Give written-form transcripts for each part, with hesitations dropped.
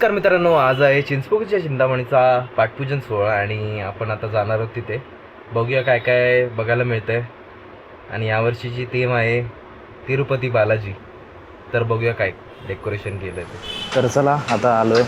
नमस्कार मित्रांनो, आज आहे चिंचपोकळीच्या चिंतामणीचा पाटपूजन सोहळा आणि आपण आता जाणार आहोत तिथे. बघूया काय काय बघायला मिळतंय. आणि यावर्षीची थीम आहे तिरुपती बालाजी. तर बघूया काय डेकोरेशन केलं ते. तर चला आता आलोय.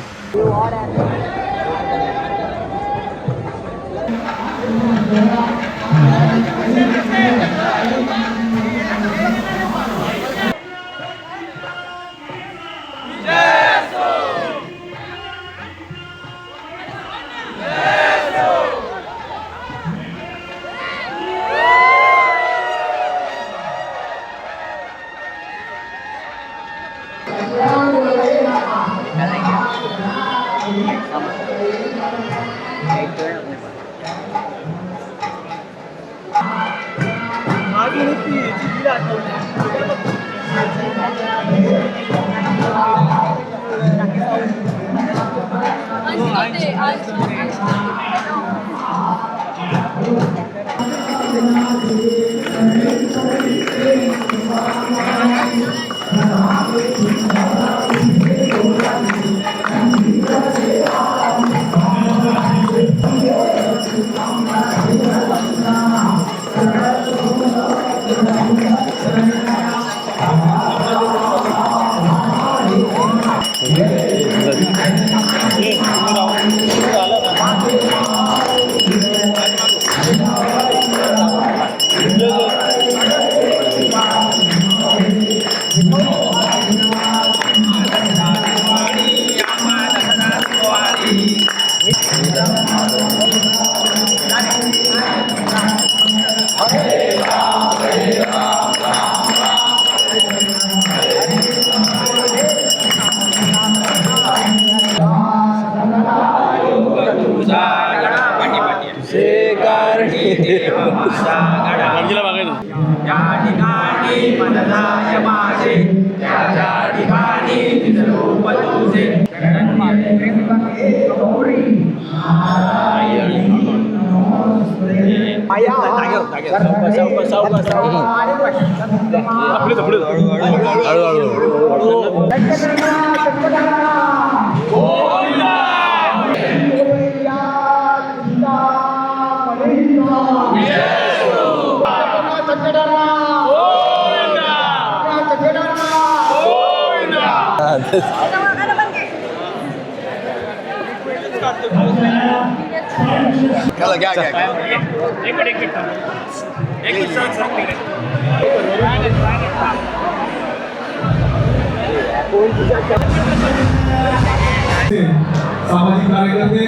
सामाजिक कार्यकर्ते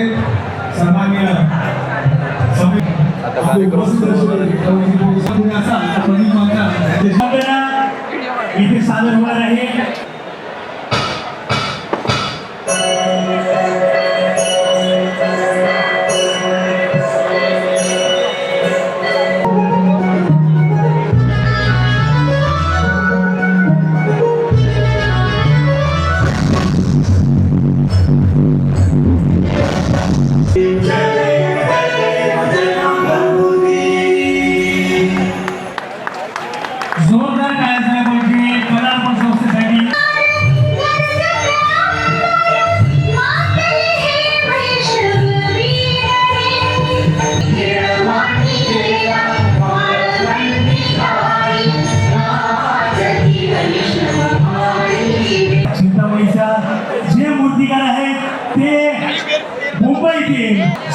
सन्माननीय इथे सादर होणार आहे.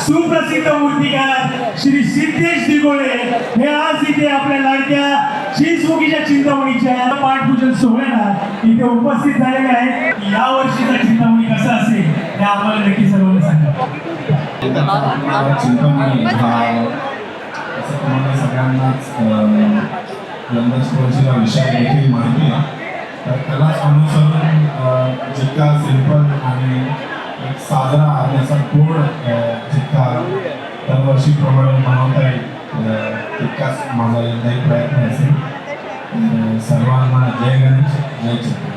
सुप्रसिद्ध मूर्तिकार श्री सिद्धेश दिगोळे हे आज इथे आपल्या लाडक्या चिंचपोकळीच्या चिंतामणीच्या पाटपूजन सोहळ्याला इथे उपस्थित झालेले आहेत. या वर्षीचा चिंतामणी कसा असेल हे आम्हाला नक्की सर्वांना सांगा. चिंतामणी हा सगळ्यांनाच लंडन विषय देखील माहिती आहे. तर त्याला अनुसरून जितका सिंपल आणि एक साजरा आणि असा गोड जितका दरवर्षीप्रमाणे मनवता येईल तितकाच माझा यंदाही प्रयत्न असेल. सर्वांना जय गणेश, जय चिंतामणी.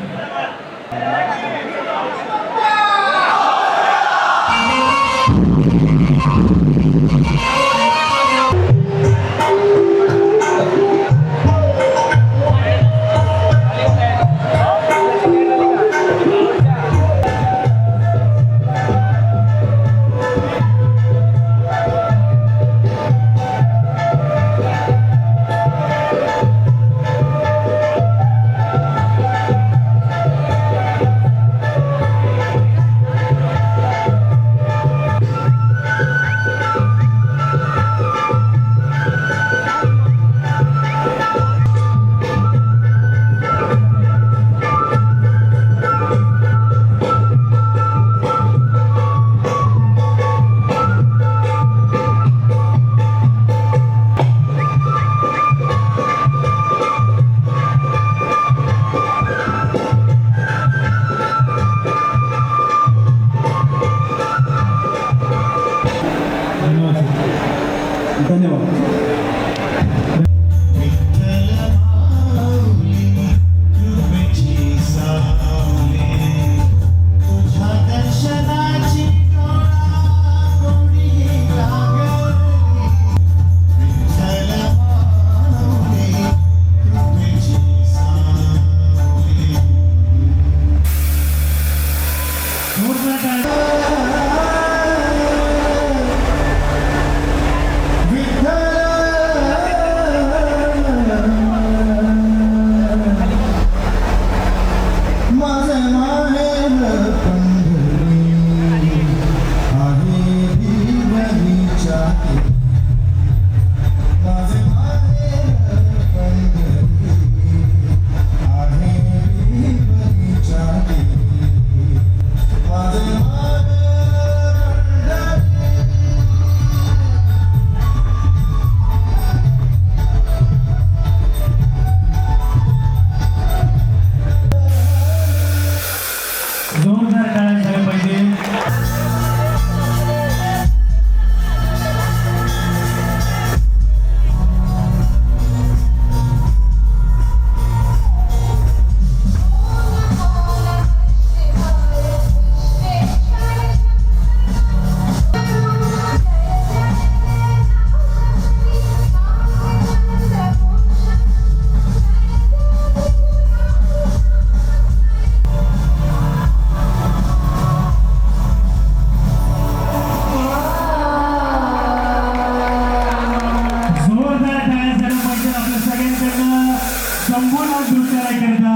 रंगून नृत्यालयाकरता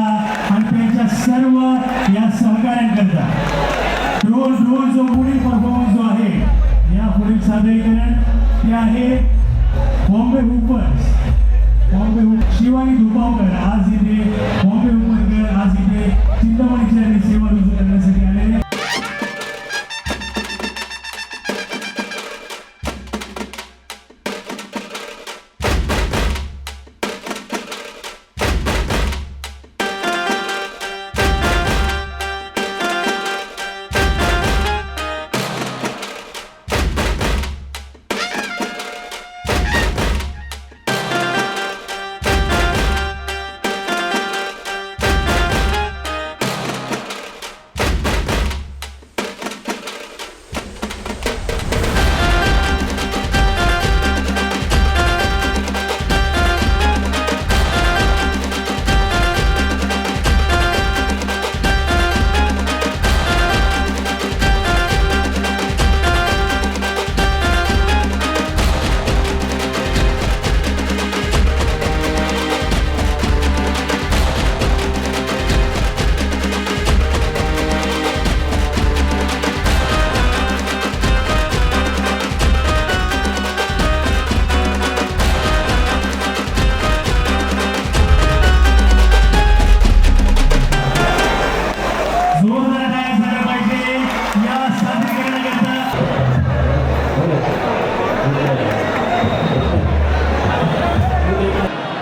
आणि त्यांच्या सर्व या सहकाऱ्यांकरता ड्रोन जो पुढील परफॉर्मन्स जो आहे या पुढील सादरीकरण ते आहे बॉम्बे हुपर्स शिवानी धुपावकर आज इथे बॉम्बे हुपरकर आज इथे चिंतामणीची सेवा रुजू करण्यासाठी आलेले.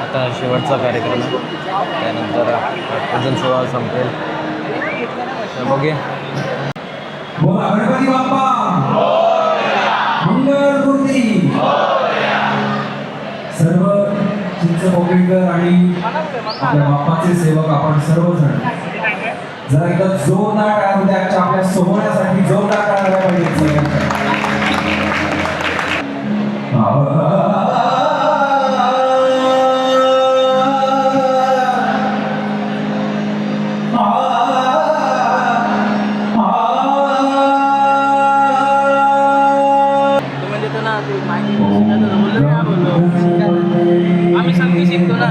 आता शेवटचा कार्यक्रम आहे. त्यानंतर पाटपूजन सोहळा संपेल. तर बघूया. बोला गणपती बाप्पा मंगळमूर्ती. सर्व चिंचपोकळीकर आणि आपल्या बाप्पाचे सेवक आपण सर्वजण जरा एकदा जोरदार टाळ्या होत्या आपल्या सोहळ्यासाठी जोरदार टाळ्या पाहिजे. आम्ही सांगू शिकतो ना.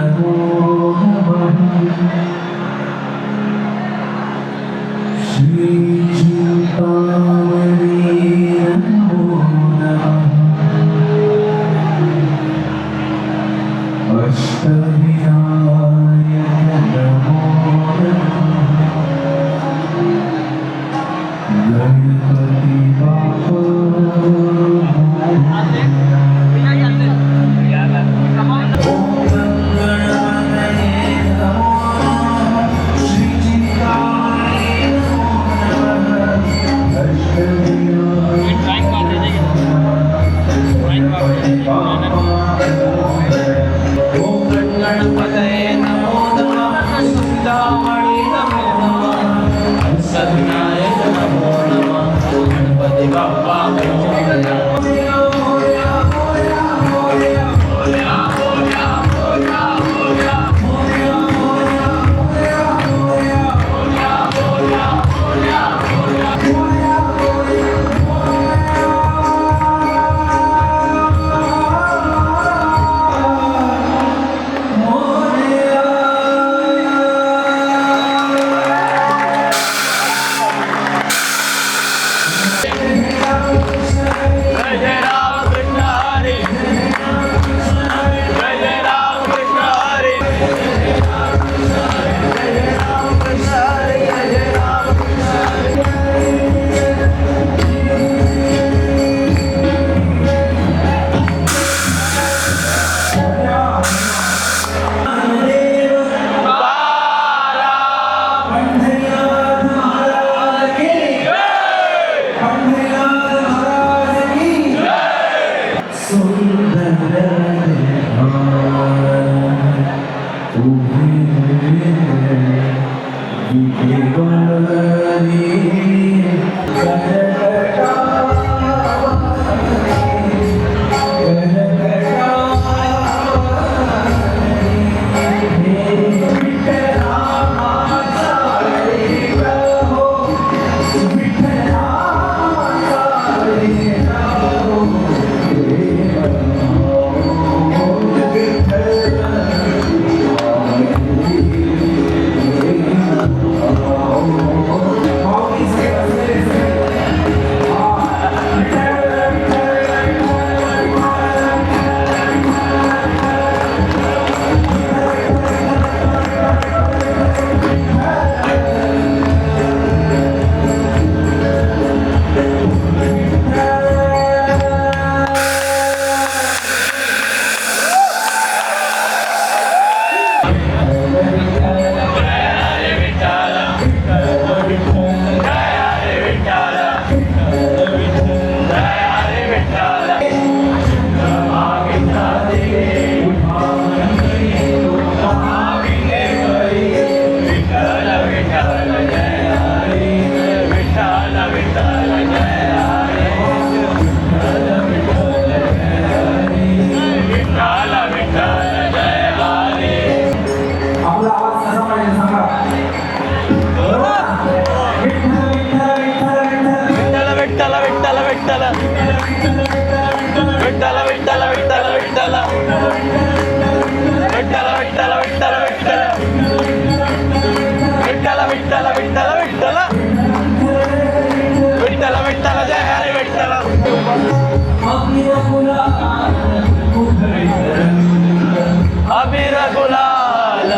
अबीर गुलाल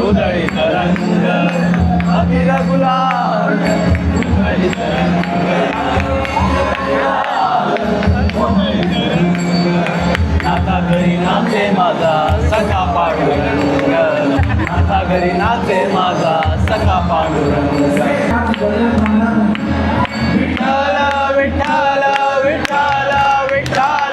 उधळीत रंग अबीर गुलाल उधळीत नाता घरी नाचे माझा सखा पांडुरंग नाता घरी नाचे माझा सखा पांडुरंग विठ्ठल विठ्ठल विठ्ठल विठ्ठल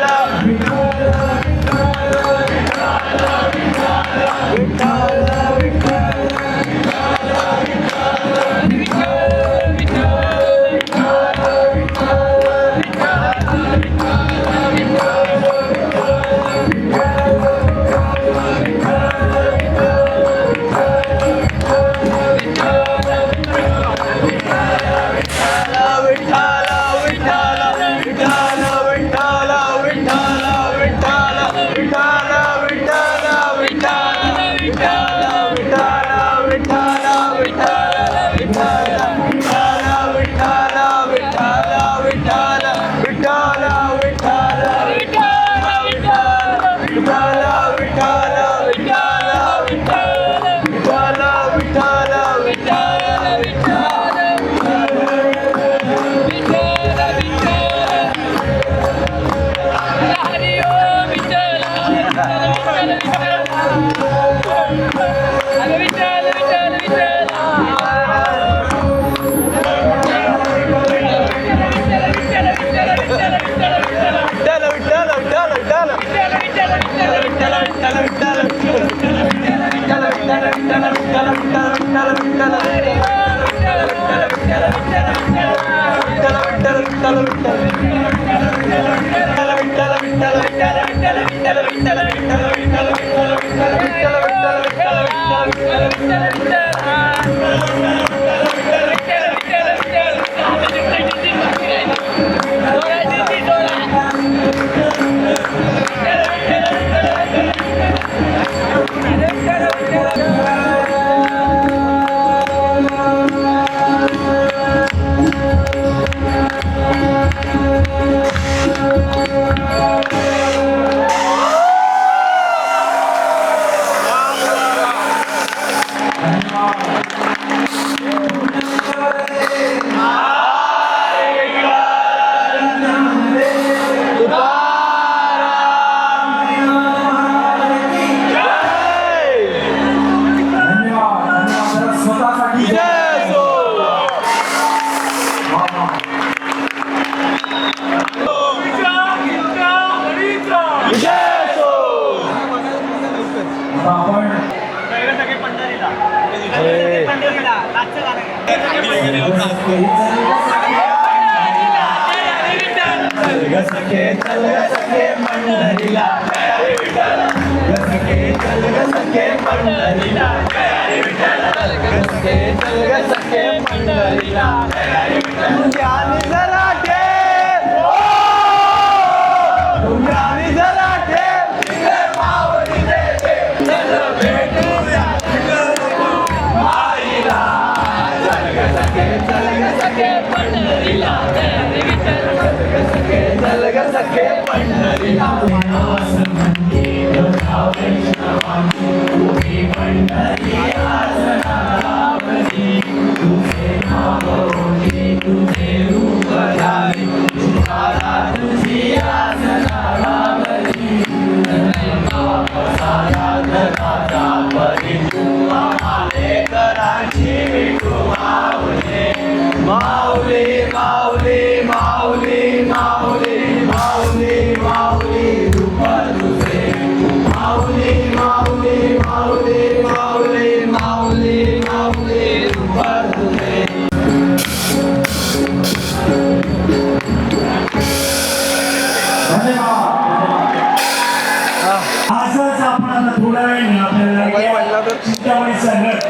असंच आपण आता थोड्या वेळाने आपल्याला चिंतामणीचा गट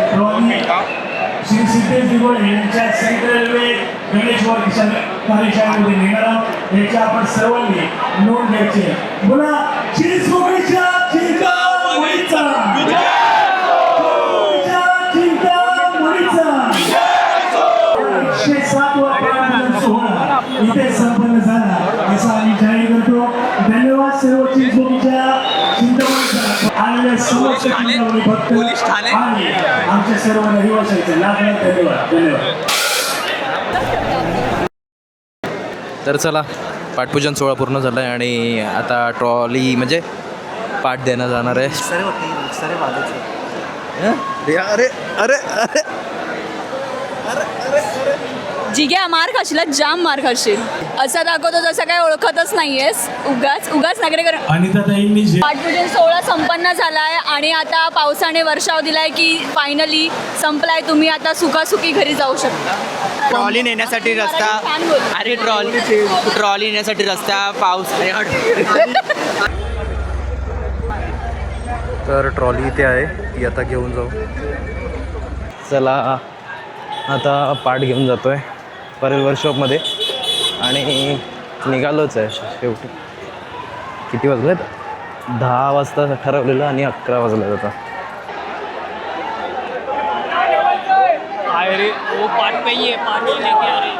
श्री सिद्धेश दिगोळे यांच्या सेंट्रल रेल्वे गणेश कार्यशाळेमध्ये नेणार आहोत. याच्या आपण सर्वांनी नोंद घ्यायची. बोला चिंचपोकळीच्या चिंतामणीचा इथे संपन्न झाला असा आम्ही जाहीर करतो. धन्यवाद सर्व चिंचपोकळीच्या चिंतामणीचा आलेल्या सर्व पोलीस ठाणे आमच्या सर्व रहिवाशांचे लाख लाख धन्यवाद धन्यवाद. तर चला पाटपूजन सोहळा पूर्ण झाला आहे आणि आता ट्रॉली म्हणजे पाठ देणं जाणार आहे. अरे अरे अरे जिग्या मार खाशील, जाम मार खाशील. असं दाखवतो जसं काही ओळखतच नाहीयेस. उगाच नगरेकर. अनिताताईंनी जे पाटपूजन सोहळा संपन्न झाला आहे आणि आता पावसाने वर्षाव दिलाय की फायनली संपलाय. तुम्ही आता सुखासुखी घरी जाऊ शकता. ट्रॉली नेण्यासाठी रस्ता, छान बोल. अरे ट्रॉली नेण्यासाठी रस्ता, पाऊस. तर ट्रॉली इथे आहे, ती आता घेऊन जाऊ. चला आता पाठ घेऊन जातो आहे परेल वर्कशॉपमध्ये आणि निघालोच आहे शेवटी. किती वाजलेत? 10 वाजता ठरवलेलं आणि 11 वाजलेत आता. अरे वो पाट पे ही है, पानी लेके आ रही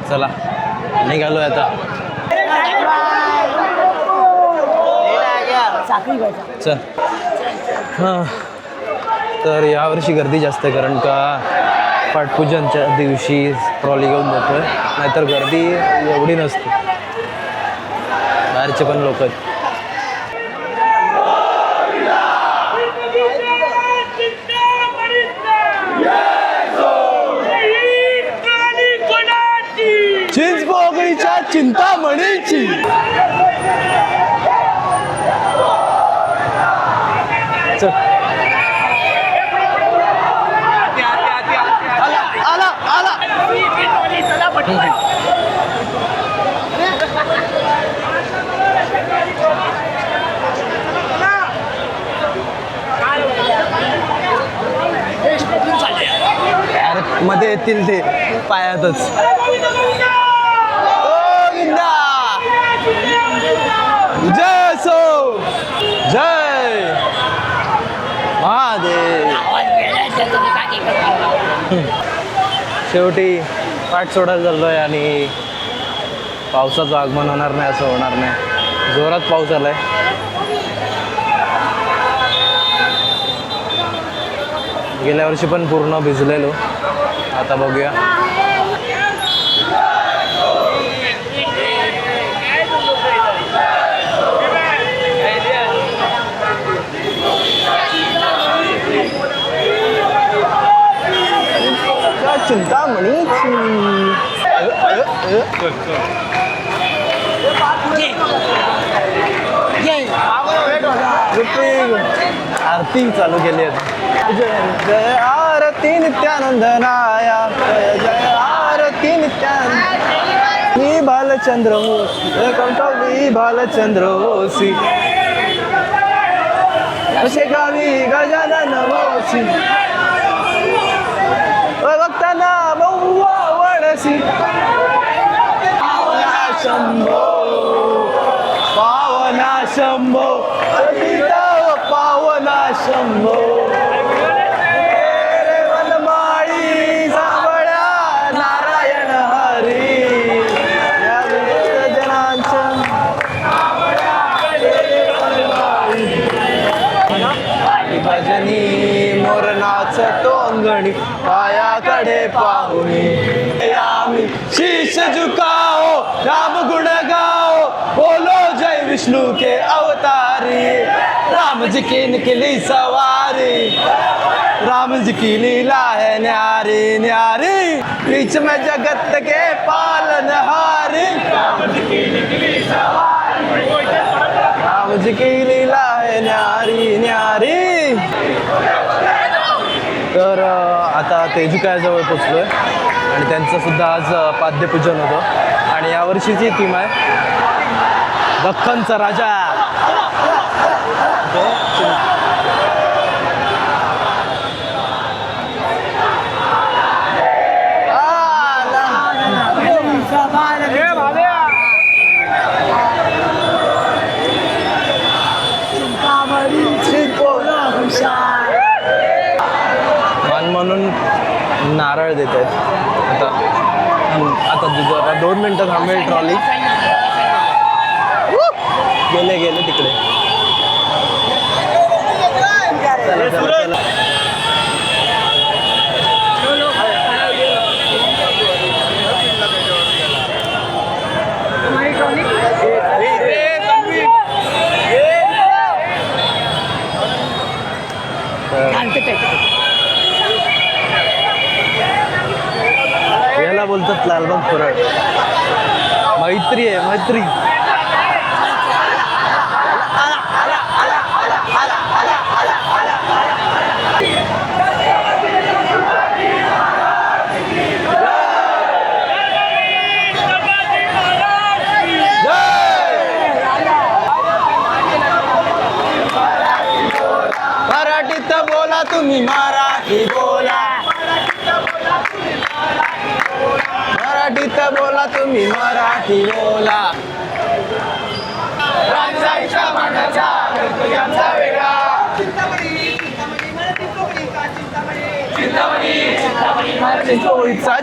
चला निघालो आता. चल हां. तर यावर्षी गर्दी जास्त आहे कारण का पाटपूजनच्या दिवशी ट्रॉली घेऊन जातो आहे, नाहीतर गर्दी एवढी नसते. बाहेरचे पण लोक आहेत. चिंचपोकळीच्या चिंतामणीची. चल आला आला. अरे मध्ये येतील ते पायातच. जय सो जय महादेव. शेवटी पाठ सोडायला चाललो आहे आणि पावसाचं आगमन होणार नाही असं होणार नाही. जोरात पाऊस आला आहे. गेल्या वर्षी पण पूर्ण भिजलेलो. आता बघूया. चिंतामणीची आरती चालू केली आहे. जय जय आरती नित्यानंदनाया, जय जय आरती नित्यानंद. मी बालचंद्र होसी, कंठवी बालचंद्र होसी, असे गावी गजानन होसी, भक्तांना बहुवा वडसी. पावना शंभो पावना शंभो पावना शंभो. रे वनमाळी सावळ्या नारायण हरी, या जनांच्या भजनी मोरनाच टोंगणी पायाकडे पाहुणी. आम्ही शीश झुकाओ राम गुण गाओ, बोलो जय विष्णु के अवतारी. राम जी की निकली सवारी, राम जी की लीला है न्यारी न्यारी. बीच में जगत के पालनहारी, राम जी की निकली सवारी, राम जी की लीला है न्यारी न्यारी. तर आता तेजुकायाजवळ पोचलो आहे आणि त्यांचं सुद्धा आज पाद्यपूजन होतं आणि यावर्षीची थीम आहे दख्खनचा राजा. मान म्हणून नारळ देत आहेत. आता तुझं आता 2 मिनटं थांबेल ट्रॉली. गेले तिकडे. चला, चला, चला. याला बोलतात लालबाग पुरण. मैत्री आहे, मैत्री. मराठीत बोला तुम्ही, मराठी बोला. मराठीत बोला तुम्ही, मराठी बोला.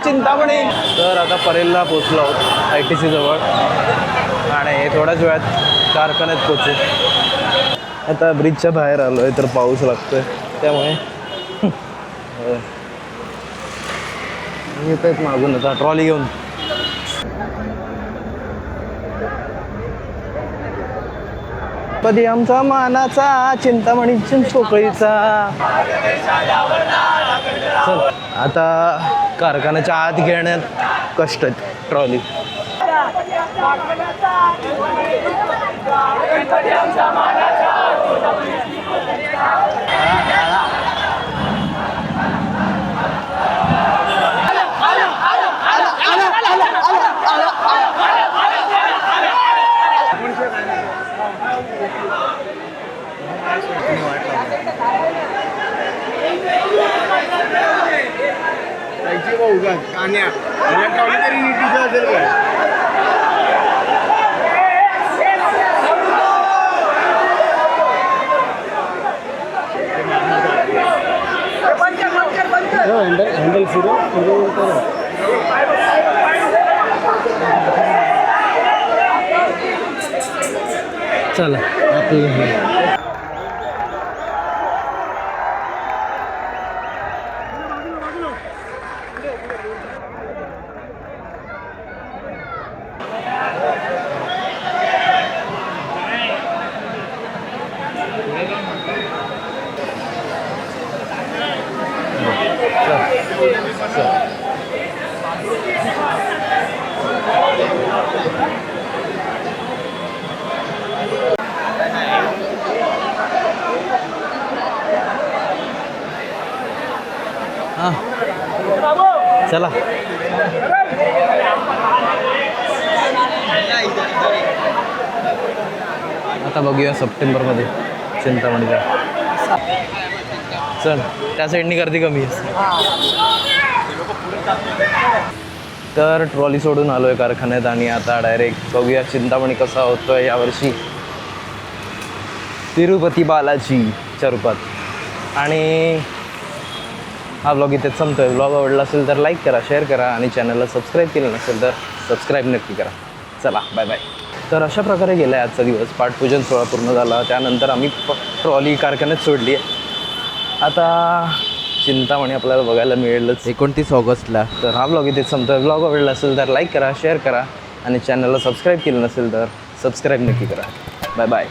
चिंतामणी. तर आता परेलला पोचलो आहोत ITC जवळ आणि थोड्याच वेळात कारखान्यात पोचू. आता ब्रिजच्या बाहेर आलो आहे तर पाऊस लागतोय त्यामुळे येत आहेत मागून आता ट्रॉली घेऊन. कधी आमचा मानाचा चिंतामणी चिंचपोकळीचा. चल आता कारखान्याच्या आत घेण्यात कष्ट आहेत ट्रॉली. हँडल फिरो चला चला आता बघूया सप्टेंबरमध्ये चिंतामणीला. चल त्या साईडनी गर्दी कमी आहे. तर ट्रॉली सोडून आलो आहे कारखान्यात आणि आता डायरेक्ट बघूया चिंतामणी कसा होतोय यावर्षी तिरुपती बालाजीच्या रूपात. आणि हा ब्लॉग इथेच संपतोय. ब्लॉग आवडला असेल तर लाईक करा, शेअर करा आणि चॅनलला सबस्क्राईब केलं नसेल तर सबस्क्राईब नक्की करा. चला बाय बाय. तर अशा प्रकारे गेला आहे आजचा दिवस. पाटपूजन सोहळा पूर्ण झाला. त्यानंतर आम्ही ट्रॉली कारखान्यात सोडली आहे. आता चिंतामणी आपल्याला बघायला मिळेलच 29 ऑगस्टला. तर हा ब्लॉग इथेच संपतोय. ब्लॉग आवडला असेल तर लाईक करा, शेअर करा आणि चॅनलला सबस्क्राईब केलं नसेल तर सबस्क्राईब नक्की करा. Bye bye.